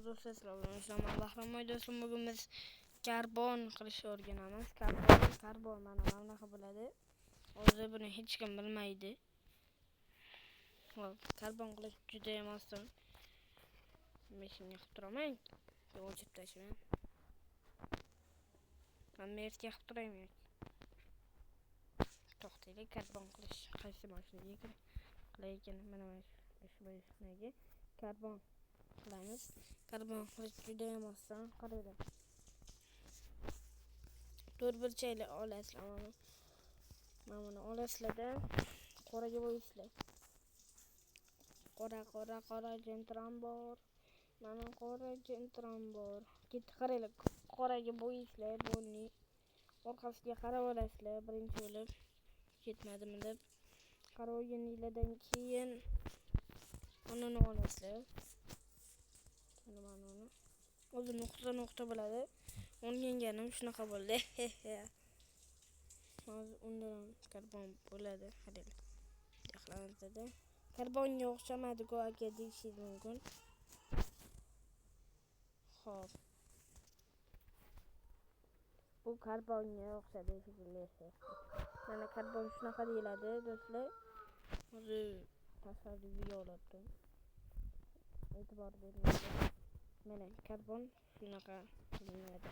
do'stlar, sizlarga Bahramay do'stim, bugun biz karbon qilishni o'rganamiz. Karbon mana bunaqa bo'ladi. Hozir buni hech kim bilmaydi. Hop, karbon qilish juda ham oson. Men shunga qilib turaman. O'chirib tashlayman. Men mertga qilib turayman. To'xtaylik, karbon qilish qaysi mashinaga qilayotgan mana shu mashinaga karbon qilamiz. Karbon qilish juda ham oson. Qaranglar. 4 burchakli olasizlar. Mana buni olasizlarda qoraga bo'yaysizlar. Qora jentram bor. Mana qora jentram bor. Qaranglar, qoraga bo'yaysizlar bo'lni. Orqasiga qarab olasizlar birinchi bo'lib. Ketmadimi deb qarab olganingizdan keyin uni olasizlar. Mana uni. O'zi nuqta bo'ladi. O'rganganim shunaqa bo'ldi. Hozir undan karbon bo'ladi. Qaranglar. Yaxlantirdi. Karbonga o'xshamadi-ku aka deyishingiz mumkin. Xo'p. Bu karbonga o'xshadi shekilli. Mana karbon shunaqa deyiladi do'stlar. Hozir tasavvur video oldim. E'tibor bering. Mana karbon shunaqa qilinadi.